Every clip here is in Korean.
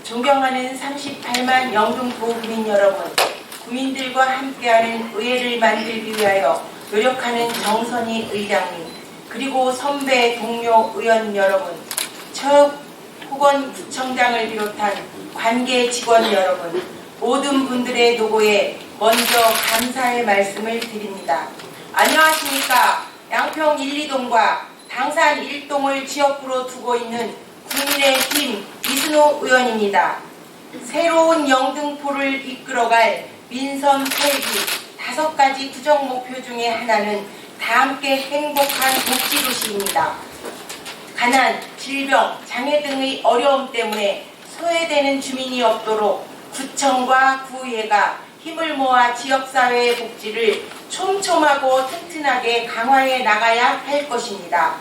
존경하는 38만 영등포 구민 여러분, 구민들과 함께하는 의회를 만들기 위하여 노력하는 정선희 의장님, 그리고 선배 동료 의원 여러분, 최국원구청장을 비롯한 관계 직원 여러분, 모든 분들의 노고에 먼저 감사의 말씀을 드립니다. 안녕하십니까. 양평 1, 2동과 당산 1동을 지역구로 두고 있는 국민의힘 이순호 의원입니다. 새로운 영등포를 이끌어갈 민선 8기 5가지 구정 목표 중에 하나는 다함께 행복한 복지도시입니다. 가난, 질병, 장애 등의 어려움 때문에 소외되는 주민이 없도록 구청과 구의회가 힘을 모아 지역사회의 복지를 촘촘하고 튼튼하게 강화해 나가야 할 것입니다.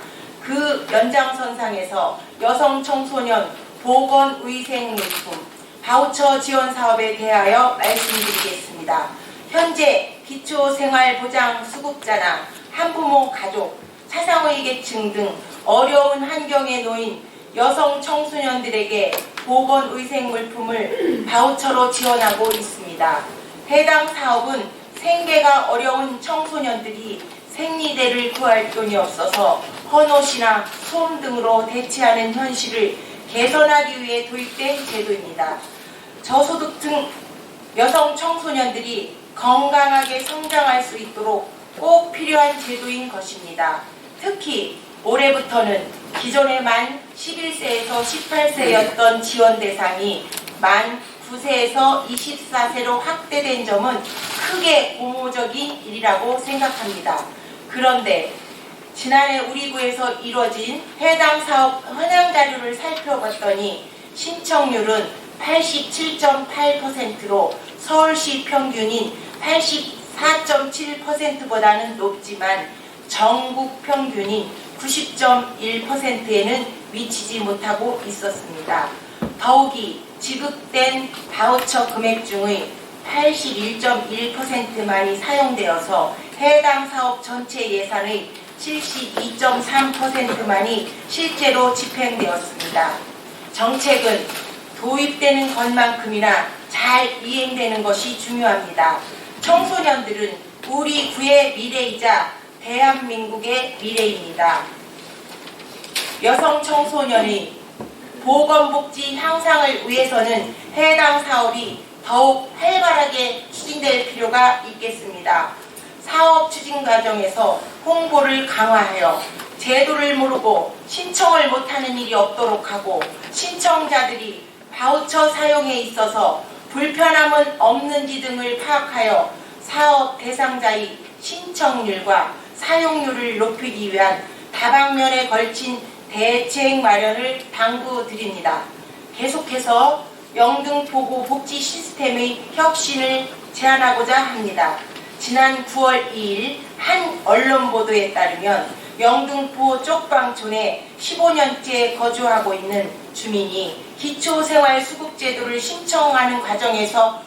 그 연장선상에서 여성 청소년 보건위생물품 바우처 지원 사업에 대하여 말씀드리겠습니다. 현재 기초생활보장수급자나 한부모 가족, 차상위 계층 등 어려운 환경에 놓인 여성 청소년들에게 보건위생물품을 바우처로 지원하고 있습니다. 해당 사업은 생계가 어려운 청소년들이 생리대를 구할 돈이 없어서 헌옷이나 소음 등으로 대체하는 현실을 개선하기 위해 도입된 제도입니다. 저소득층 여성 청소년들이 건강하게 성장할 수 있도록 꼭 필요한 제도인 것입니다. 특히 올해부터는 기존의 만 11세에서 18세였던 지원 대상이 만 9세에서 24세로 확대된 점은 크게 고무적인 일이라고 생각합니다. 그런데 지난해 우리 구에서 이뤄진 해당 사업 현황 자료를 살펴봤더니 신청률은 87.8%로 서울시 평균인 84.7%보다는 높지만 전국 평균인 90.1%에는 미치지 못하고 있었습니다. 더욱이 지급된 바우처 금액 중의 81.1%만이 사용되어서 해당 사업 전체 예산의 72.3%만이 실제로 집행되었습니다. 정책은 도입되는 것만큼이나 잘 이행되는 것이 중요합니다. 청소년들은 우리 구의 미래이자 대한민국의 미래입니다. 여성 청소년의 보건복지 향상을 위해서는 해당 사업이 더욱 활발하게 추진될 필요가 있겠습니다. 사업 추진 과정에서 홍보를 강화하여 제도를 모르고 신청을 못하는 일이 없도록 하고 신청자들이 바우처 사용에 있어서 불편함은 없는지 등을 파악하여 사업 대상자의 신청률과 사용률을 높이기 위한 다방면에 걸친 대책 마련을 당부드립니다. 계속해서 영등포구 복지 시스템의 혁신을 제안하고자 합니다. 지난 9월 2일 한 언론 보도에 따르면 영등포 쪽방촌에 15년째 거주하고 있는 주민이 기초생활수급제도를 신청하는 과정에서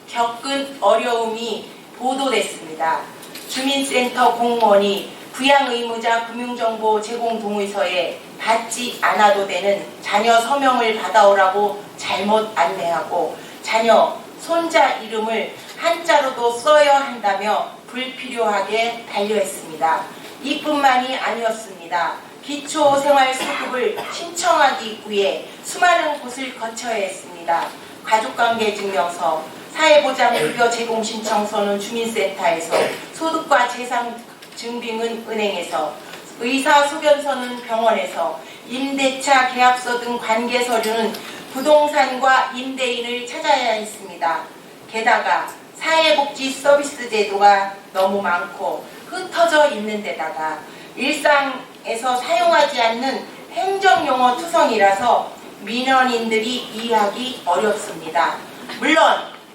겪은 어려움이 보도됐습니다. 주민센터 공무원이 부양의무자 금융정보 제공 동의서에 받지 않아도 되는 자녀 서명을 받아오라고 잘못 안내하고 자녀, 손자 이름을 한자로도 써야 한다며 불필요하게 반려했습니다. 이뿐만이 아니었습니다. 기초생활수급을 신청하기 위해 수많은 곳을 거쳐야 했습니다. 가족관계증명서, 사회보장급여 제공 신청서는 주민센터에서, 소득과 재산 증빙은 은행에서, 의사소견서는 병원에서, 임대차 계약서 등 관계서류는 부동산과 임대인을 찾아야 했습니다. 게다가 사회복지 서비스 제도가 너무 많고 흩어져 있는 데다가 일상에서 사용하지 않는 행정용어 투성이라서 민원인들이 이해하기 어렵습니다. 물론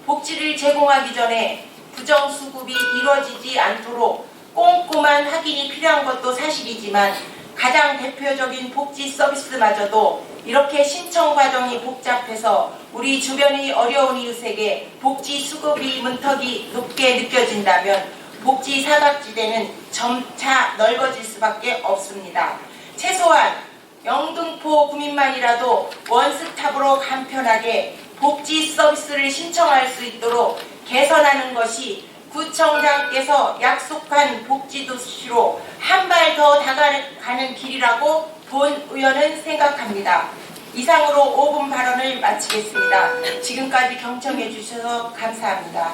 복지를 제공하기 전에 부정수급이 이루어지지 않도록 꼼꼼한 확인이 필요한 것도 사실이지만 가장 대표적인 복지 서비스마저도 이렇게 신청 과정이 복잡해서 우리 주변의 어려운 이웃에게 복지 수급이 문턱이 높게 느껴진다면 복지 사각지대는 점차 넓어질 수밖에 없습니다. 최소한 영등포 구민만이라도 원스톱으로 간편하게 복지 서비스를 신청할 수 있도록 개선하는 것이 구청장께서 약속한 복지도시로 한 발 더 다가가는 길이라고 본 의원은 생각합니다. 이상으로 5분 발언을 마치겠습니다. 지금까지 경청해 주셔서 감사합니다.